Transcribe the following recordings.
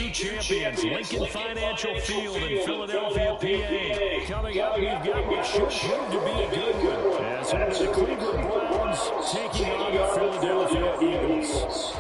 new champions, Lincoln Financial Field in Philadelphia, PA. Coming up, we've got what should prove to be a good one, as it'll be the Cleveland Browns taking on the Philadelphia Eagles.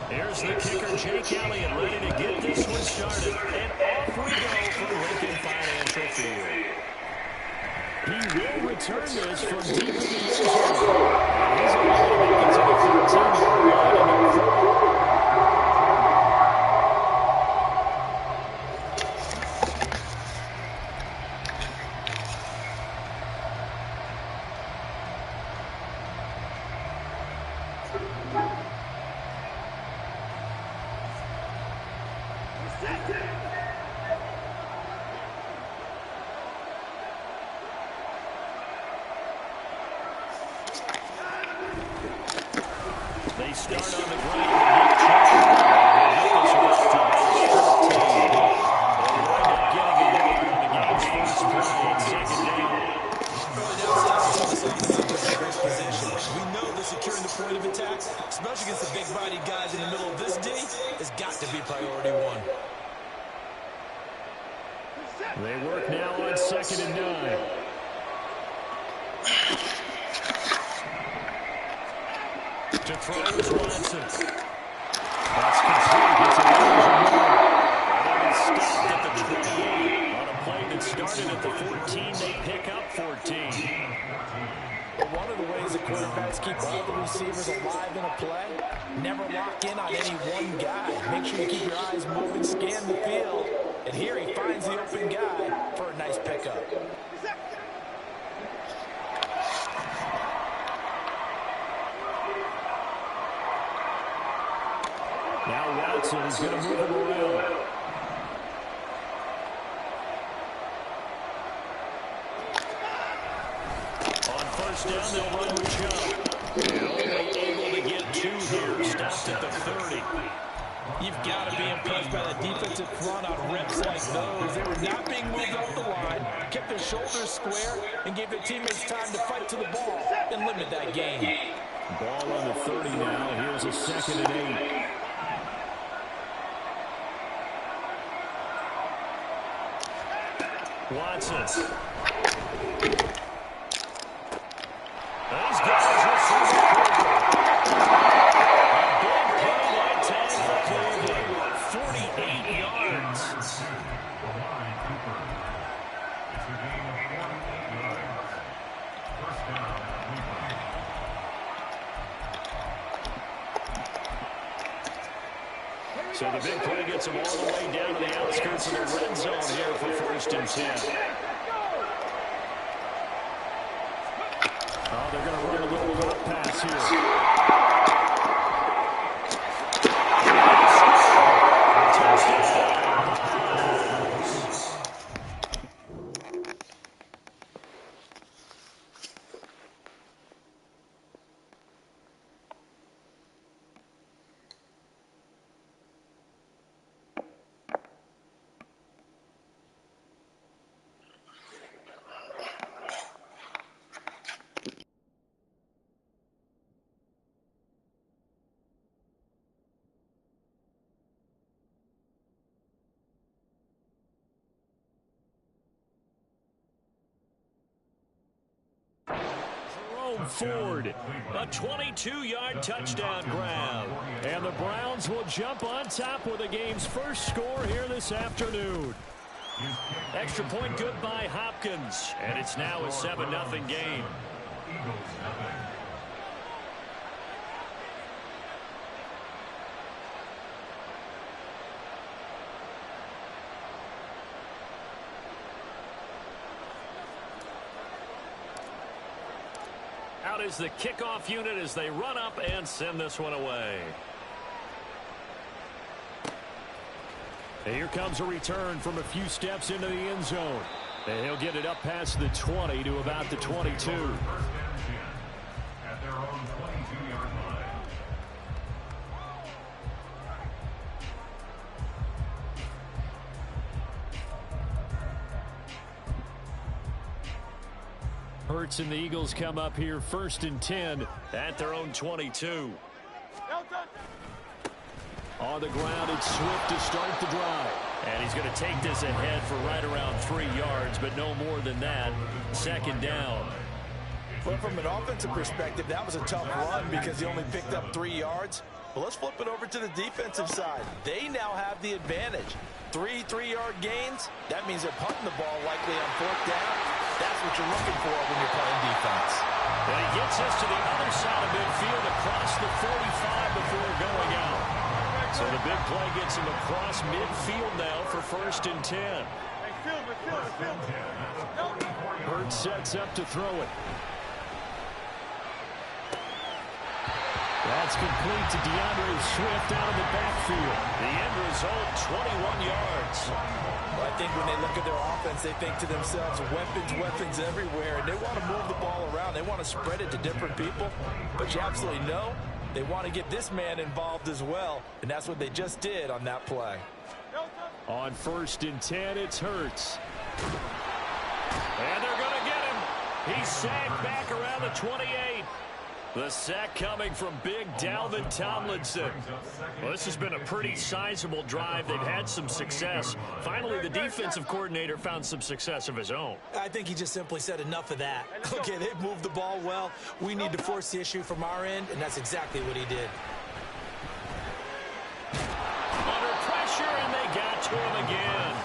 Here's the kicker, Jake Elliott, ready to get this one started. And off we go for Lincoln Financial Field. He will return this from deep in the end zone. He's able to make it to the 13-yard line. They start on the ground. We know that securing the point of attack, especially against the big-bodied guys in the middle of this D, has got to be priority one. They work now on 2nd and 9. To throw is Watson. That's complete. It's an and he's stopped at the 28. On a play that started at the 14, they pick up 14. One of the ways that quarterbacks keep all the receivers alive in a play, never lock in on any one guy. Make sure you keep your eyes moving, scan the field. And here he finds the open guy for a nice pickup. Now Watson is going to move him around. On 1st down, they'll run with Chubb. Only able to get 2 here. Stopped at the 30. You've got to be impressed by the defensive front on reps like those. They were not being moved off the line, kept their shoulders square, and gave their teammates time to fight to the ball and limit that gain. Ball on the 30 now. Here's a 2nd and 8. Watson. These guys receive a big play that time for Cleveland. 48 yards. So the big play gets them all the way down to the outskirts of the red zone here for 1st and 10. Oh, they're going to run a little drop pass here. Ford, a 22-yard touchdown grab. And the Browns will jump on top with the game's first score here this afternoon. Extra point good by Hopkins. And it's now a 7-0 game. Out is the kickoff unit as they run up and send this one away. And here comes a return from a few steps into the end zone. And he'll get it up past the 20 to about the 22. At their own 22-yard line. Hurts and the Eagles come up here 1st and 10 at their own 22. On the ground, it's Swift to start the drive. And he's going to take this ahead for right around 3 yards, but no more than that. 2nd down. But from an offensive perspective, that was a tough run because he only picked up 3 yards. But let's flip it over to the defensive side. They now have the advantage. 3 3-yard gains, that means they're punting the ball likely on 4th down. That's what you're looking for when you're playing defense. And he gets us to the other side of midfield across the 45 before going out. So the big play gets him across midfield now for 1st and 10. Hurts sets up to throw it. That's complete to DeAndre Swift out of the backfield. The end result, 21 yards. Well, I think when they look at their offense, they think to themselves, weapons everywhere, and they want to move the ball around. They want to spread it to different people, but you absolutely know they want to get this man involved as well, and that's what they just did on that play. On 1st and 10, it's Hurts. And they're going to get him. He's sacked back around the 28. The sack coming from big Dalvin Tomlinson. Well, this has been a pretty sizable drive. They've had some success. Finally, the defensive coordinator found some success of his own. I think he just simply said enough of that. Okay, they've moved the ball well. We need to force the issue from our end, and that's exactly what he did. Under pressure, and they got to him again.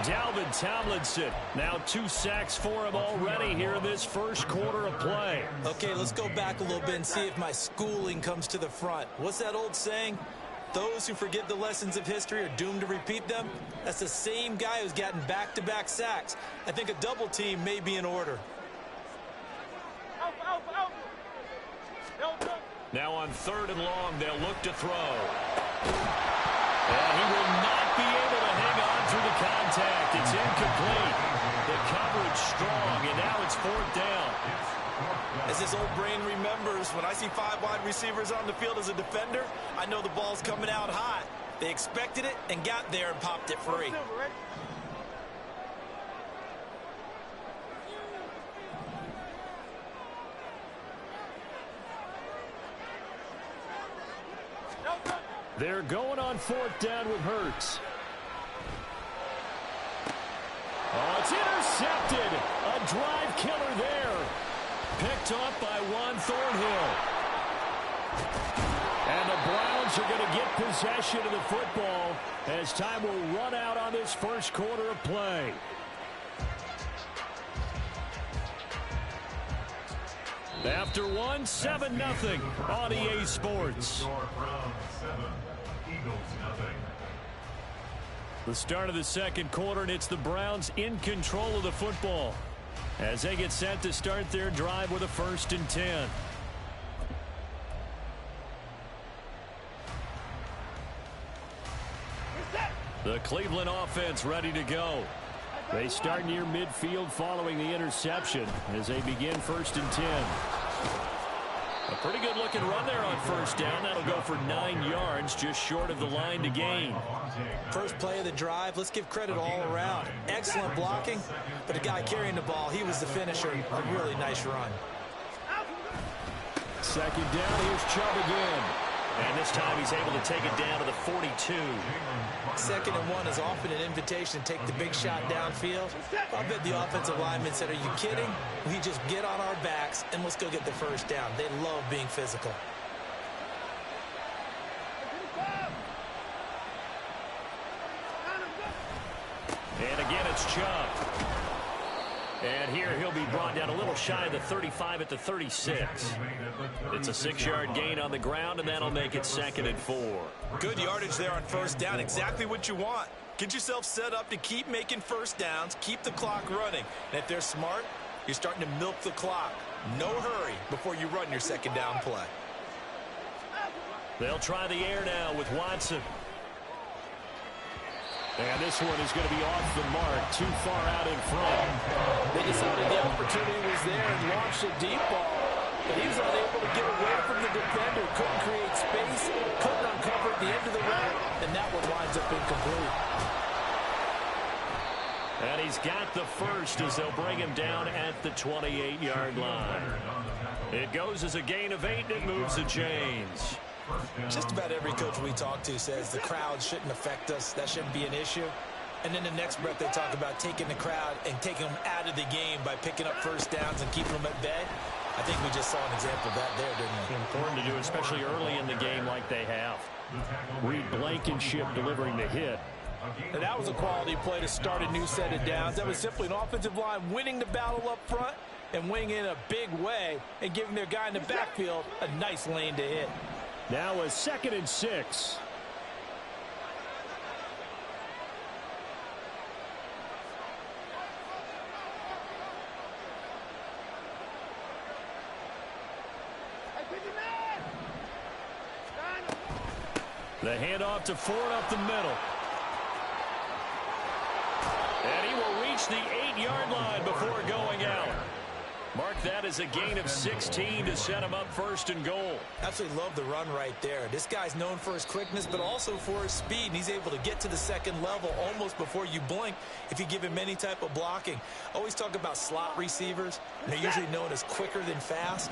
Dalvin Tomlinson, now 2 sacks for him already here in this first quarter of play. Okay, let's go back a little bit and see if my schooling comes to the front. What's that old saying? Those who forget the lessons of history are doomed to repeat them. That's the same guy who's gotten back-to-back sacks. I think a double team may be in order. Now on 3rd and long, they'll look to throw. And he will not be able to hang on through the contact. It's incomplete. The coverage strong, and now it's 4th down. As his old brain remembers, when I see 5 wide receivers on the field as a defender, I know the ball's coming out hot. They expected it and got there and popped it free. They're going on 4th down with Hurts. Oh, it's intercepted. A drive killer there. Picked up by Juan Thornhill. And the Browns are going to get possession of the football as time will run out on this first quarter of play. After 7-0 on EA Sports. The start of the second quarter, and it's the Browns in control of the football as they get set to start their drive with a 1st and 10. The Cleveland offense ready to go. They start near midfield following the interception as they begin 1st and 10. A pretty good looking run there on 1st down. That'll go for 9 yards, just short of the line to gain. First play of the drive, let's give credit all around. Excellent blocking, but the guy carrying the ball, he was the finisher. A really nice run. 2nd down, here's Chubb again. And this time he's able to take it down to the 42. 2nd and 1 is often an invitation to take the big shot downfield. I bet the offensive lineman said, are you kidding? We just get on our backs and let's go get the 1st down. They love being physical. And again, it's Chubb. And here he'll be brought down a little shy of the 35 at the 36. It's a 6-yard gain on the ground, and that'll make it 2nd and 4. Good yardage there on 1st down. Exactly what you want. Get yourself set up to keep making 1st downs, keep the clock running. And if they're smart, you're starting to milk the clock. No hurry before you run your 2nd down play. They'll try the air now with Watson. And this one is going to be off the mark, too far out in front. They decided the opportunity was there and launched a deep ball. But he was unable to get away from the defender, couldn't create space, couldn't uncover at the end of the route, and that one winds up incomplete. And he's got the first as they'll bring him down at the 28-yard line. It goes as a gain of 8, and it moves the chains. Just about every coach we talk to says the crowd shouldn't affect us. That shouldn't be an issue. And then the next breath they talk about taking the crowd and taking them out of the game by picking up first downs and keeping them at bay. I think we just saw an example of that there, didn't we? Important to do, especially early in the game like they have. Reed Blankenship delivering the hit. And that was a quality play to start a new set of downs. That was simply an offensive line winning the battle up front and winning in a big way and giving their guy in the backfield a nice lane to hit. Now a 2nd and 6. The handoff to Ford up the middle. And he will reach the 8-yard line before going out. Mark that as a gain of 16 to set him up 1st and goal. Absolutely love the run right there. This guy's known for his quickness, but also for his speed. And he's able to get to the 2nd level almost before you blink if you give him any type of blocking. Always talk about slot receivers. And they're usually known as quicker than fast.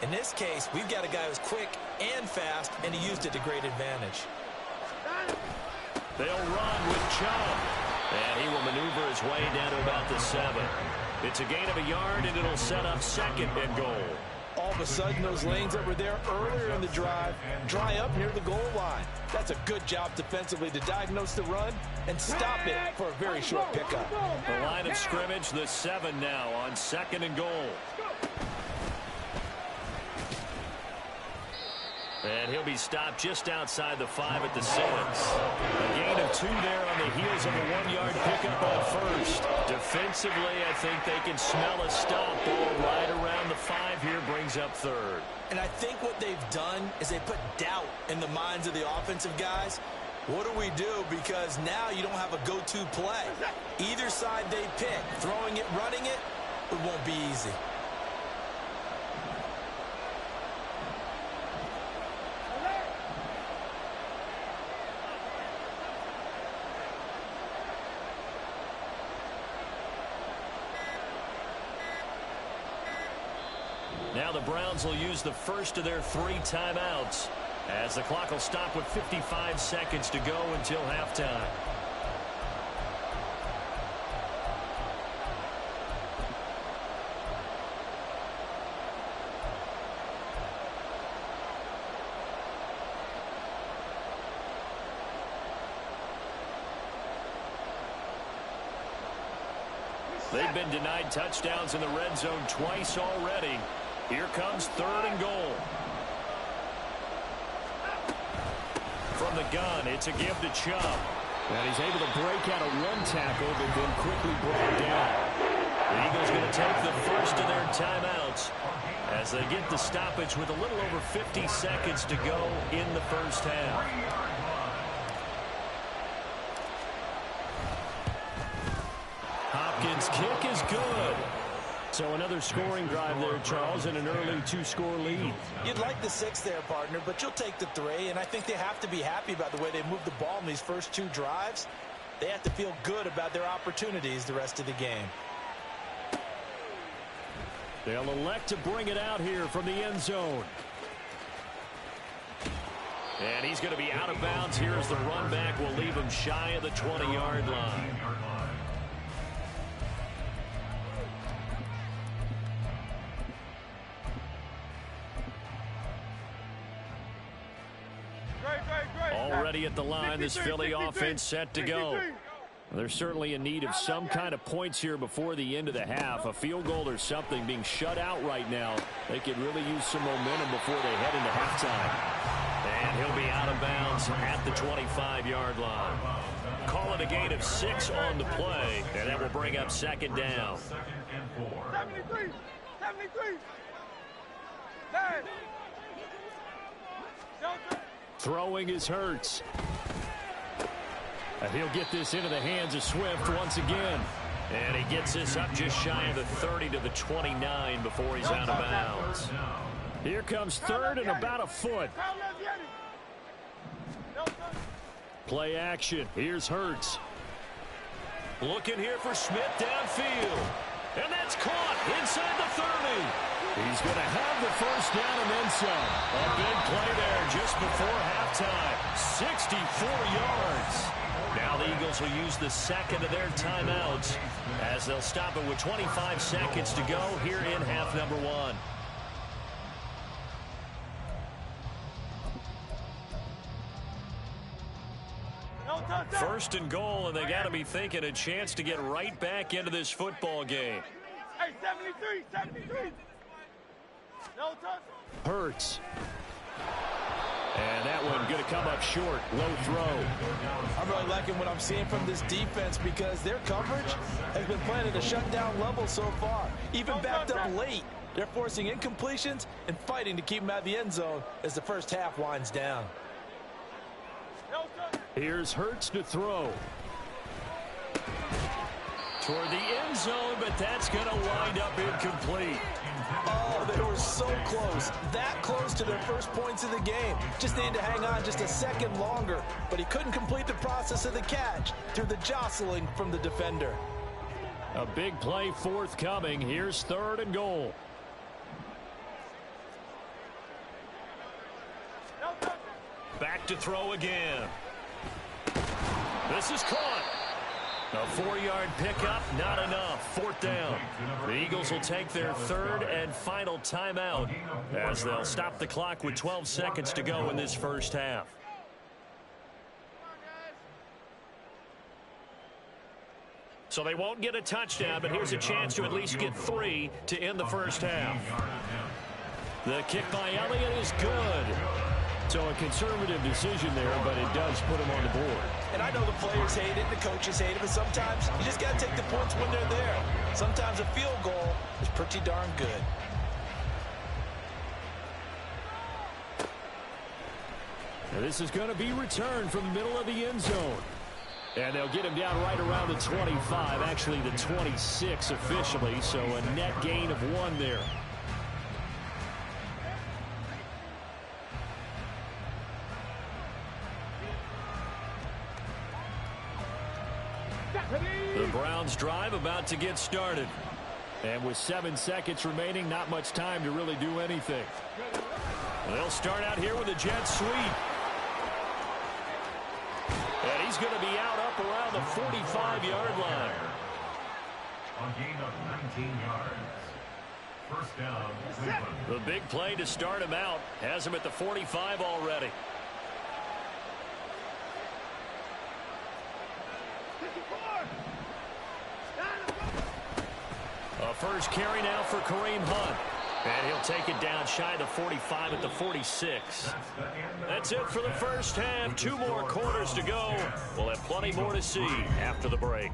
In this case, we've got a guy who's quick and fast, and he used it to great advantage. They'll run with Chubb. And he will maneuver his way down to about the 7. It's a gain of a yard, and it'll set up 2nd and goal. All of a sudden, those lanes that were there earlier in the drive dry up near the goal line. That's a good job defensively to diagnose the run and stop it for a very short pickup. The line of scrimmage, the 7 now on 2nd and goal. And he'll be stopped just outside the 5 at the 6. A gain of 2 there on the heels of a 1-yard pickup on 1st. Defensively, I think they can smell a stop. Ball right around the 5 here brings up 3rd. And I think what they've done is they put doubt in the minds of the offensive guys. What do we do? Because now you don't have a go-to play. Either side they pick, throwing it, running it, it won't be easy. Now the Browns will use the first of their 3 timeouts as the clock will stop with 55 seconds to go until halftime. They've been denied touchdowns in the red zone twice already. Here comes 3rd and goal. From the gun, it's a give to Chubb. And he's able to break out of 1 tackle, but then quickly brought down. The Eagles going to take the first of their timeouts as they get the stoppage with a little over 50 seconds to go in the first half. Hopkins' kick is good. So another scoring drive there, Charles, and an early 2-score lead. You'd like the 6 there, partner, but you'll take the 3, and I think they have to be happy about the way they moved the ball in these first 2 drives. They have to feel good about their opportunities the rest of the game. They'll elect to bring it out here from the end zone. And he's going to be out of bounds here as the run back will leave him shy of the 20-yard line. Already at the line, this Philly offense set to go. They're certainly in need of some kind of points here before the end of the half. A field goal or something, being shut out right now. They could really use some momentum before they head into halftime. And he'll be out of bounds at the 25-yard line. Call it a gain of 6 on the play, and that will bring up 2nd down. 73, 73, 9. Throwing is Hurts. And he'll get this into the hands of Swift once again. And he gets this up just shy of the 30 to the 29 before he's out of bounds. Here comes third and about a foot. Play action. Here's Hurts. Looking here for Smith downfield. And that's caught inside the 30. He's going to have the first down and then some. A big play there just before halftime. 64 yards. Now the Eagles will use the second of their timeouts as they'll stop it with 25 seconds to go here in half number one. First and goal, and they got to be thinking a chance to get right back into this football game. Hey, 73. No touch. Hurts. And that one going to come up short. Low throw. I'm really liking what I'm seeing from this defense because their coverage has been playing at a shutdown level so far. Even backed up late, they're forcing incompletions and fighting to keep them out of the end zone as the first half winds down. Here's Hurts to throw. Toward the end zone, but that's going to wind up incomplete. Oh, they were so close. That close to their first points of the game. Just needed to hang on just a second longer, but he couldn't complete the process of the catch through the jostling from the defender. A big play forthcoming. Here's third and goal. Back to throw again. This is caught. A 4-yard pickup, not enough. Fourth down. The Eagles will take their third and final timeout as they'll stop the clock with 12 seconds to go in this first half. So they won't get a touchdown, but here's a chance to at least get 3 to end the first half. The kick by Elliott is good. So a conservative decision there, but it does put him on the board. And I know the players hate it, the coaches hate it, but sometimes you just got to take the points when they're there. Sometimes a field goal is pretty darn good. Now this is going to be returned from the middle of the end zone. And they'll get him down right around the 25, actually the 26 officially, so a net gain of 1 there. The Browns drive about to get started. And with 7 seconds remaining, not much time to really do anything. They'll start out here with a jet sweep. And he's going to be out up around the 45-yard line. A gain of 19 yards. First down, Cleveland. The big play to start him out has him at the 45 already. A first carry now for Kareem Hunt. And he'll take it down shy of the 45 at the 46. That's it for the first half. 2 more quarters to go. We'll have plenty more to see after the break.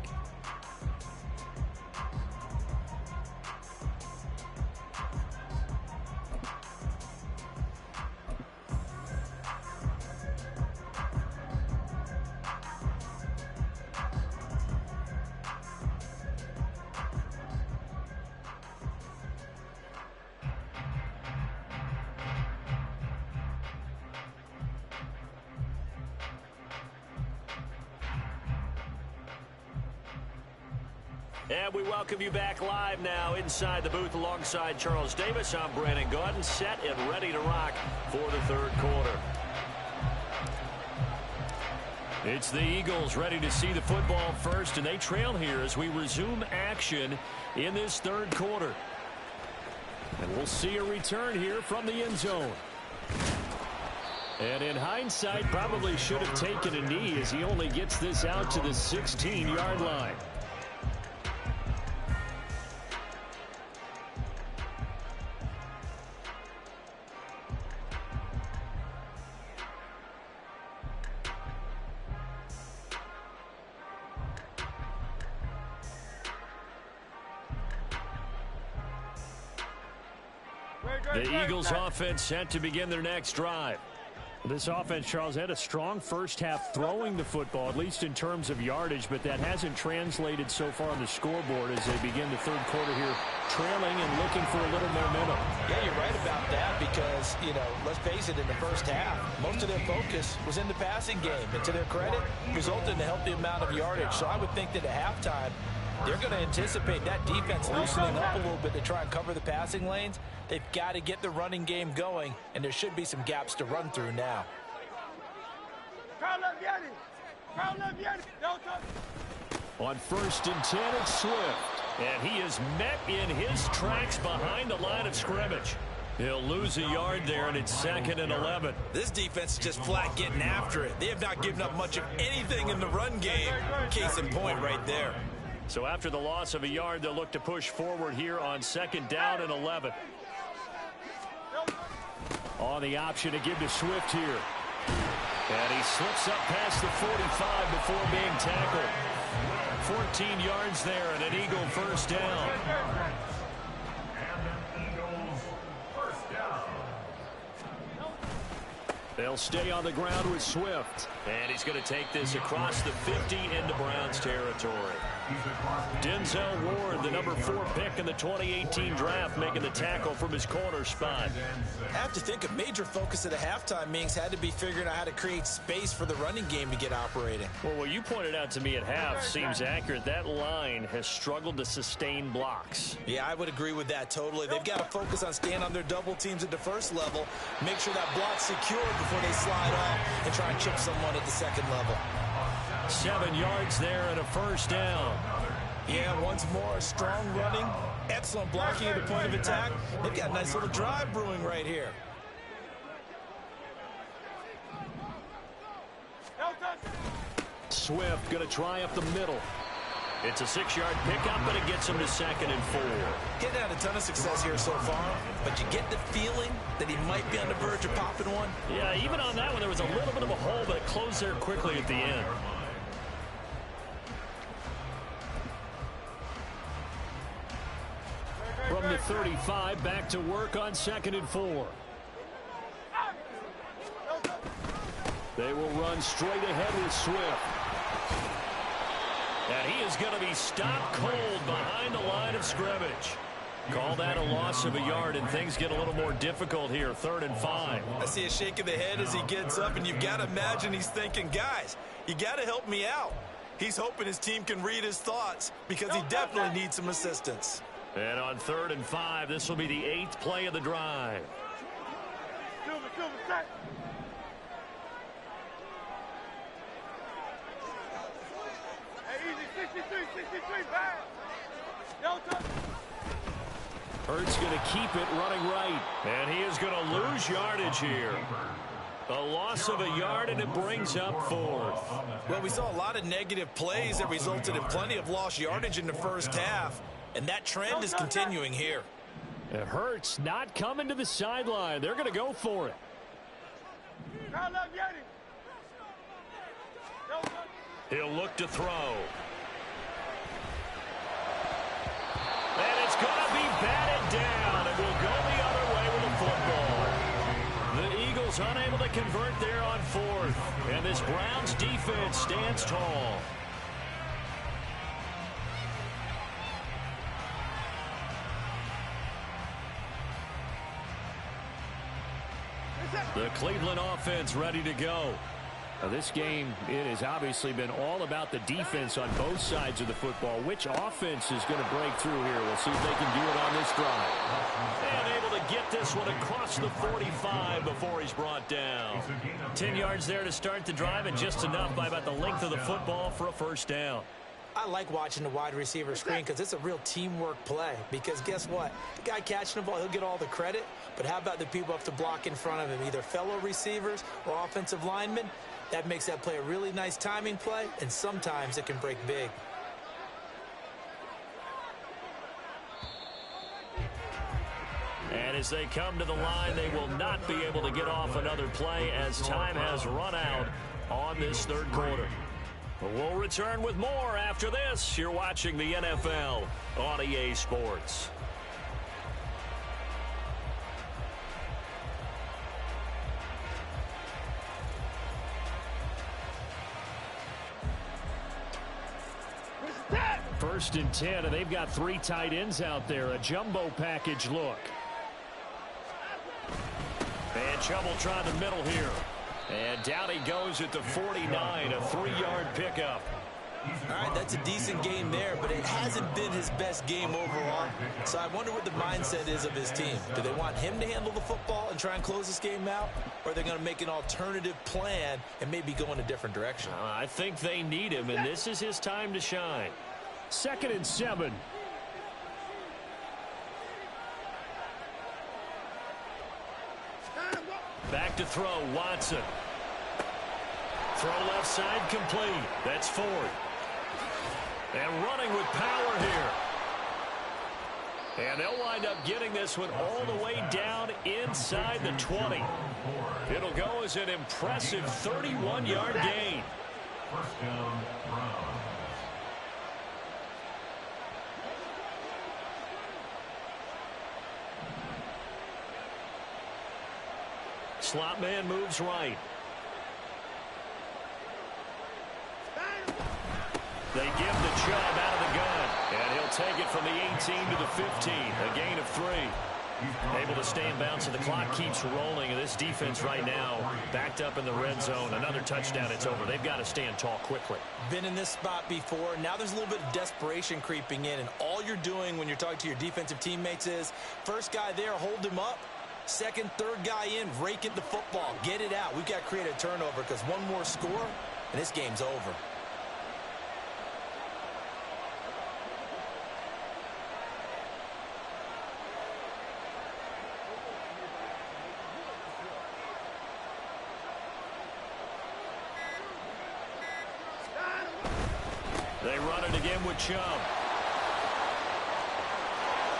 And we welcome you back live now inside the booth alongside Charles Davis. I'm Brandon Gaudin, set and ready to rock for the third quarter. It's the Eagles ready to see the football first, and they trail here as we resume action in this third quarter. And we'll see a return here from the end zone. And in hindsight, probably should have taken a knee as he only gets this out to the 16-yard line. The Eagles offense set to begin their next drive. This offense, Charles, had a strong first half throwing the football, at least in terms of yardage, but that hasn't translated so far on the scoreboard as they begin the third quarter here, trailing and looking for a little momentum. Yeah, you're right about that because, let's face it, in the first half, most of their focus was in the passing game. And to their credit, resulted in a healthy amount of yardage. So I would think that at halftime, they're going to anticipate that defense loosening up a little bit to try and cover the passing lanes. They've got to get the running game going, and there should be some gaps to run through now. On 1st and 10, it's Swift. And he is met in his tracks behind the line of scrimmage. He'll lose a yard there, and it's 2nd and 11. This defense is just flat getting after it. They have not given up much of anything in the run game. Case in point right there. So after the loss of a yard, they'll look to push forward here on 2nd down and 11. On the option to give to Swift here. And he slips up past the 45 before being tackled. 14 yards there and an Eagle first down. They'll stay on the ground with Swift. And he's going to take this across the 50 into Browns territory. Denzel Ward, the number 4 pick in the 2018 draft, making the tackle from his corner spot. I have to think a major focus of the halftime meetings had to be figuring out how to create space for the running game to get operating. Well, what you pointed out to me at half seems accurate. That line has struggled to sustain blocks. Yeah, I would agree with that totally. They've got to focus on staying on their double teams at the first level, make sure that block's secured before they slide off and try and chip someone at the second level. 7 yards there and a first down. Yeah, once more, strong running, excellent blocking at the point of attack. They've got a nice little drive brewing right here. Swift going to try up the middle. It's a 6-yard pickup, but it gets him to 2nd and 4. Getting had a ton of success here so far, but you get the feeling that he might be on the verge of popping one. Yeah, even on that one, there was a little bit of a hole, but it closed there quickly at the end. From the 35, back to work on 2nd and 4. They will run straight ahead with Swift. And he is going to be stopped cold behind the line of scrimmage. Call that a loss of a yard, and things get a little more difficult here, 3rd and 5. I see a shake of the head as he gets up, and you've got to imagine he's thinking, guys, you got to help me out. He's hoping his team can read his thoughts because he definitely needs some assistance. And on 3rd and 5, this will be the 8th play of the drive. Hurts going to keep it running right. And he is going to lose yardage here. A loss of a yard, and it brings up 4th. Well, we saw a lot of negative plays that resulted in plenty of lost yardage in the first half. And that trend is continuing here. It hurts not coming to the sideline. They're going to go for it. He'll look to throw. And it's going to be batted down. It will go the other way with the football. The Eagles unable to convert there on 4th. And this Browns defense stands tall. The Cleveland offense ready to go. Now this game, it has obviously been all about the defense on both sides of the football. Which offense is going to break through here? We'll see if they can do it on this drive. And able to get this one across the 45 before he's brought down. 10 yards there to start the drive, and just enough by about the length of the football for a first down. I like watching the wide receiver screen because it's a real teamwork play. Because guess what? The guy catching the ball, he'll get all the credit. But how about the people up to block in front of him, either fellow receivers or offensive linemen? That makes that play a really nice timing play, and sometimes it can break big. And as they come to the line, they will not be able to get off another play as time has run out on this third quarter. We'll return with more after this. You're watching the NFL on EA Sports. 1st and 10, and they've got 3 tight ends out there. A jumbo package look. And Chubb will try the middle here. And down he goes at the 49, a 3-yard pickup. All right, that's a decent game there, but it hasn't been his best game overall. So I wonder what the mindset is of his team. Do they want him to handle the football and try and close this game out? Or are they going to make an alternative plan and maybe go in a different direction? I think they need him, and this is his time to shine. 2nd and 7. Back to throw, Watson. Throw left side complete. That's Ford. And running with power here. And they'll wind up getting this one all the way down inside the 20. It'll go as an impressive 31-yard gain. First down, Browns. Slot man moves right. They give the Chubb out of the gun, and he'll take it from the 18 to the 15, a gain of 3. Able to stay in bounds, and the clock keeps rolling, and this defense right now backed up in the red zone. Another touchdown, it's over. They've got to stand tall quickly. Been in this spot before. Now there's a little bit of desperation creeping in, and all you're doing when you're talking to your defensive teammates is, first guy there, hold him up. Second, third guy in, rake it the football. Get it out. We've got to create a turnover because one more score, and this game's over. They run it again with Chubb.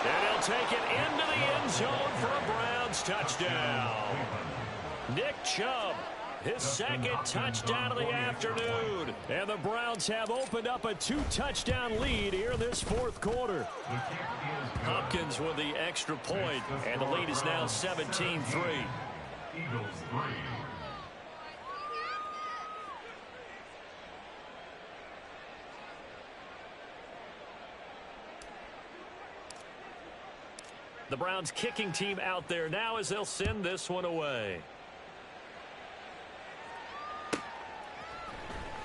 And he'll take it into the end zone for a Browns touchdown. Nick Chubb, his 2nd touchdown of the afternoon. And the Browns have opened up a 2-touchdown lead here in this 4th quarter. Hopkins with the extra point, and the lead is now 17-3. Eagles 3. The Browns kicking team out there now as they'll send this one away.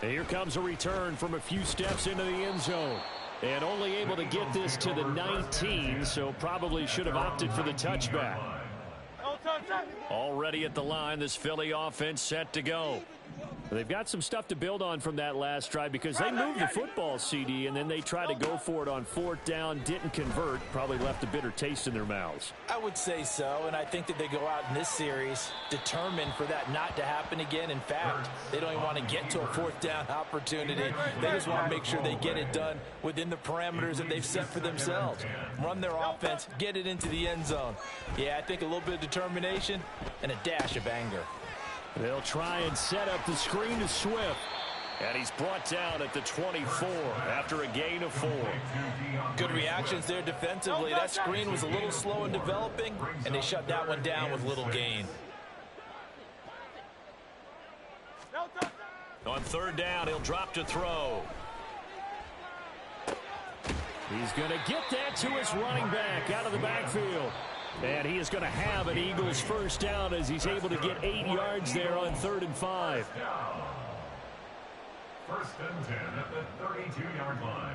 And here comes a return from a few steps into the end zone. And only able to get this to the 19, so probably should have opted for the touchback. Already at the line, this Philly offense set to go. They've got some stuff to build on from that last drive because they moved the football, CD, and then they tried to go for it on 4th down, didn't convert, probably left a bitter taste in their mouths. I would say so, and I think that they go out in this series determined for that not to happen again. In fact, they don't even want to get to a 4th down opportunity. They just want to make sure they get it done within the parameters that they've set for themselves. Run their offense, get it into the end zone. Yeah, I think a little bit of determination and a dash of anger. They'll try and set up the screen to Swift. And he's brought down at the 24 after a gain of 4. Good reactions there defensively. That screen was a little slow in developing, and they shut that one down with little gain. On 3rd down, he'll drop to throw. He's going to get that to his running back out of the backfield. And he is going to have an Eagles 1st down as he's able to get 8 yards there on 3rd and 5. 1st and 10 at the 32-yard line.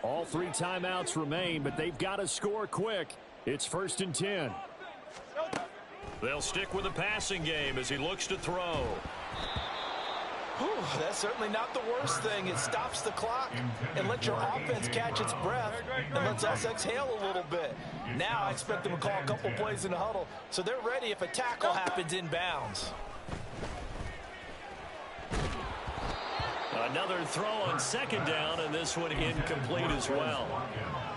All 3 timeouts remain, but they've got to score quick. It's 1st and 10. They'll stick with the passing game as he looks to throw. Whew, that's certainly not the worst thing. It stops the clock and lets your offense catch its breath and lets us exhale a little bit. Now I expect them to call a couple plays in the huddle so they're ready if a tackle happens inbounds. Another throw on 2nd down, and this one incomplete as well.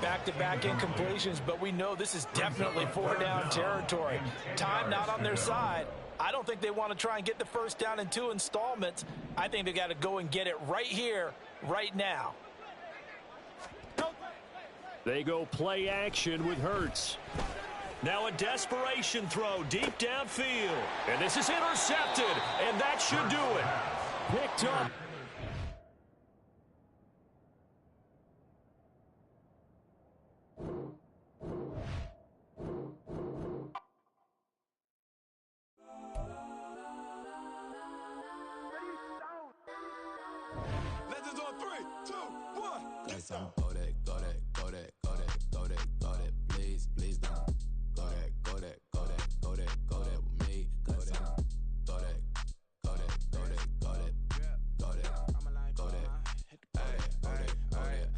Back-to-back incompletions, but we know this is definitely 4-down territory. Time not on their side. I don't think they want to try and get the 1st down in 2 installments. I think they got to go and get it right here, right now. They go play action with Hurts. Now a desperation throw deep downfield. And this is intercepted, and that should do it. Picked up. Cause I'm go that, go that, go that, go that, go that, go that. Please, please don't go that, go that, go that, go that, go that with me. Cause I'm go that, go that, go that, go that, go that, go that, go that.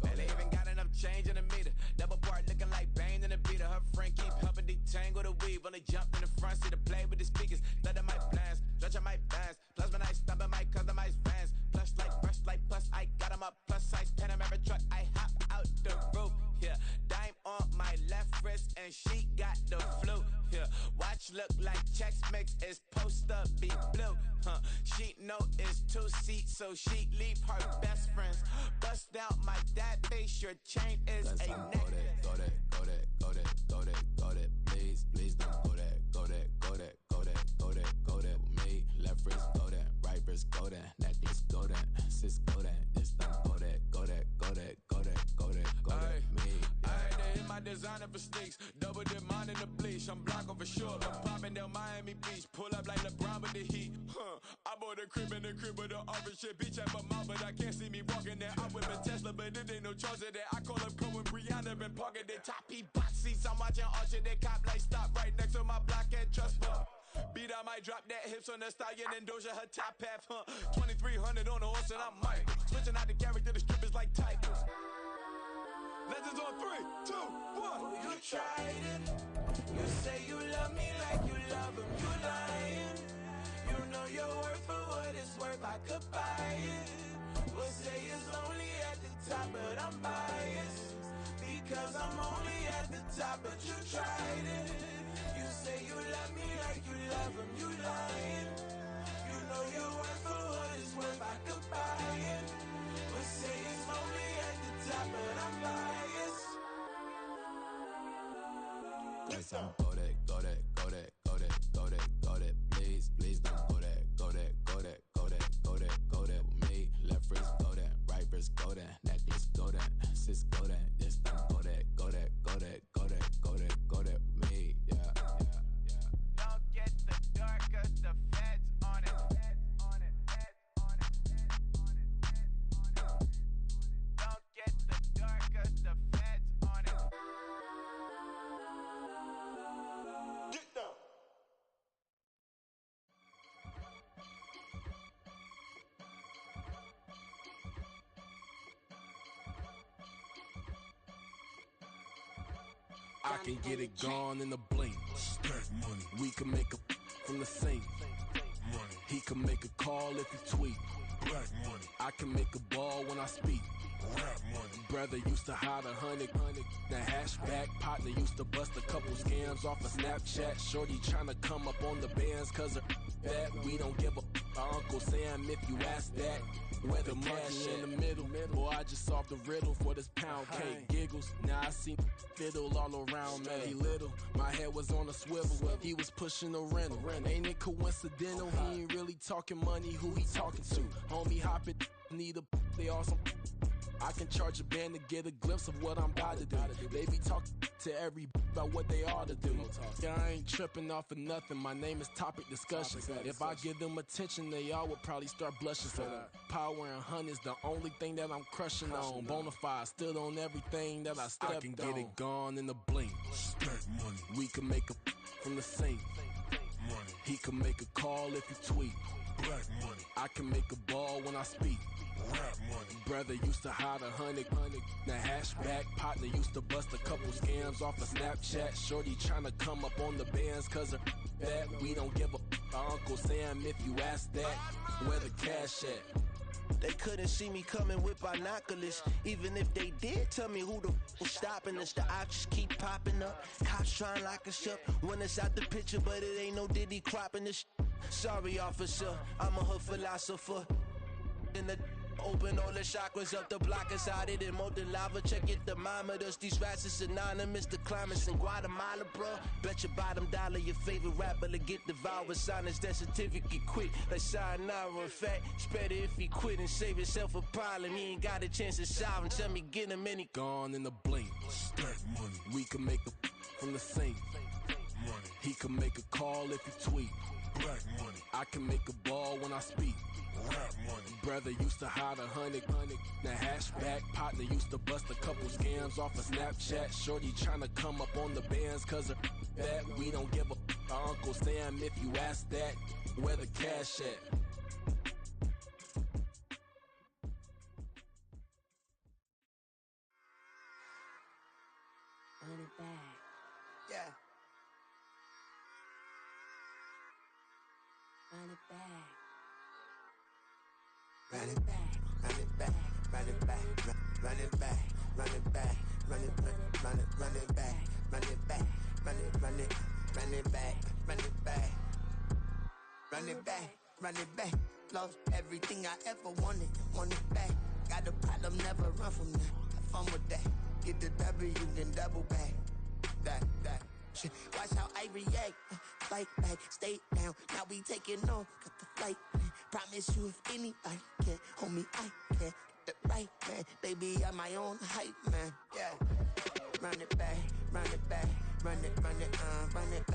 Man, they even got enough change in the meter. Double part looking like Bane in the beater. Her friend keep helping detangle the weave. Only jumped in the front seat to play with the speakers. Thunder my plans, stretch my bands. Plasma night, stopping my customized vans. Plush like brush like plus, I got them up. Plus size Panamera truck, I hop out the roof. Yeah, dime on my left wrist and she got the flu. Yeah, watch look like Chex Mix is post up be blue. She know it's 2 seats, so she leave her best friends. Bust out my dad face, your chain is a neck. Go that, go that, go that, go that, go that. Please, please don't go that, go that, go that, go that, go that, go that with me. Left wrist go that, right wrist go that, necklace go that, sis go that, this time go that, go that, go that, go that, go that, go that, me. I had to hit my designer for sneaks, double dip mine in the bleach. I'm blocking for sure. I'm popping down Miami Beach, pull up like LeBron with the heat. I bought a crib in the crib with the office shit. Beach at my mouth, but I can't see me walking there. I'm with a Tesla, but it ain't no charge of that. I call up Cohen, Brianna, been parking their top P box seats. I'm watching Archer, they cop like stop right next to my block at Trust Fund. Beat, I might drop that hips on the stallion and Doja her top half. 2300 on the horse and I'm Mike. Switching out the character, the strippers like titles. Legends on 3, 2, 1. You tried it. You say you love me like you love him. You lying. You know your worth for what it's worth. I could buy it. We'll say it's only at the top, but I'm biased because I'm only at the top. But you tried it. You say you love me like you love him. You lying. You know your worth for what it's worth. I could buy it. We'll say it's only at the top, but I'm biased. Cause I'm go that, go that, go that, go that, go that, go that. Please, please don't go that, go that, go that, go that, go that, go that with me. Left wrist go that, right wrist go that, necklace go that, sis go that, this time go that, go that, go that, go that, go that, go that with me. Yeah, yeah, yeah. Don't get the dark, cause the feds on it. Don't get the dark, cause the feds on it. Get down. I can get it gone in a blink. Stack money. We can make a from the sink. Money. He can make a call if he tweet. Black money. I can make a ball when I speak. Rap money. Brother used to hide 100. The hashback partner used to bust a couple scams off of Snapchat. Shorty tryna come up on the bands cause of that. We don't give a Uncle Sam if you ask that. Where the money in the middle. Boy, I just solved the riddle for this pound cake. Giggles, now I see fiddle all around me. He little, my head was on a swivel. He was pushing a rental. Ain't it coincidental? He ain't really talking money, who he talking to? Homie hopping, need a they awesome. I can charge a band to get a glimpse of what I'm about to do. They be talking to every about what they ought to do. Yeah, I ain't tripping off of nothing. My name is Topic Discussion. If I give them attention, they all would probably start blushing. So power and hunt is the only thing that I'm crushing on. Bonafide, stood on everything that I stepped on. I can get it gone in a blink. Stack money. We can make a from the sink. Money. He can make a call if he tweet. Black money. I can make a ball when I speak. Rap money. Brother used to hide 100. The hashback partner used to bust a couple scams off of Snapchat. Shorty tryna come up on the bands cause of that. We don't give a Uncle Sam if you ask that. Where the cash at? They couldn't see me coming with binoculars. Even if they did, tell me who the was stopping us. The options keep popping up. Cops trying to lock us up when it's out the picture, but it ain't no Diddy cropping this. Sorry, officer, I'm a hood philosopher. In the open all the chakras up, the block is out it in molten lava. Check it, thermometers. These rats is anonymous. The climate's in Guatemala, bro. Bet your bottom dollar your favorite rapper to get devoured. Sign his death certificate quick. Like sayonara. In fact, it's better if he quit and save himself a problem. He ain't got a chance to solve him. Tell me, get him any. Gone in a blink. Stack money. We can make a from the sink. Money. He can make a call if he tweet. Black money. I can make a ball when I speak. rap money. Brother used to hide 100, the hatchback. Partner used to bust a couple scams off of Snapchat. Shorty tryna come up on the bands cause of that. We don't give a Uncle Sam if you ask that. Where the cash at? Run it back. Yeah. Run it back. Run it back, run it back, run it back, run it back, run it back, run it back, run it back, run it back, run it back, run it back, run it back, run it back. Lost everything I ever wanted, want it back. Got a problem, never run from that. Have fun with that. Get the W, then double back. That. Shit. Watch how I react. Fight back, stay down. Now we taking off, got the flight. Promise you if anybody can, homie, I can. Get the right man, baby, I'm my own hype man. Yeah. Run it back, run it back, run it back, and run it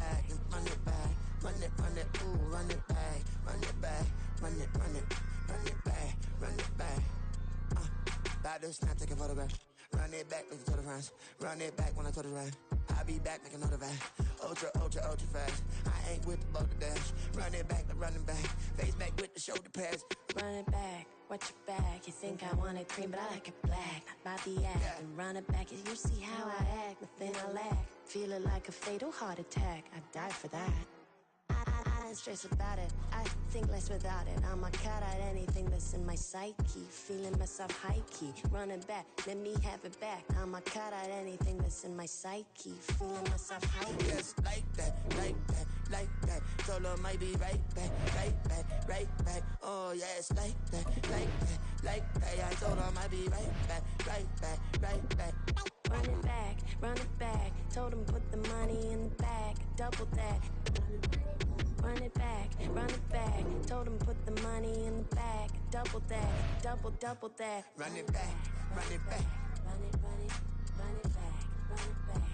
back, run it, ooh, run it back, run it back, run it back, run it back. About to snap, take a photograph. Run it back, make it to the friends. Run it back when I told it right. I'll be back, make another back. Ultra fast. I ain't with the boat to dash. Run it back, but running back. Face back with the shoulder pads. Run it back, watch your back. You think I want it cream, but I like it black. Not by the act. Yeah. And run it back, you see how I act. Nothing I lack. Feeling like a fatal heart attack. I'd die for that. I don't stress about it. I think less without it. I'ma cut out anything that's in my psyche. Feeling myself high key. Running back, let me have it back. I'ma cut out anything that's in my psyche. Feeling myself high key. Yes, like that. Told her might be right back. Oh, yes, like that. I told her might be right back. Run it back. Told him put the money in the bag. Double that. Run it back. Told him put the money in the bag. Double that. Double that. Run it back. Run it back. Run it back.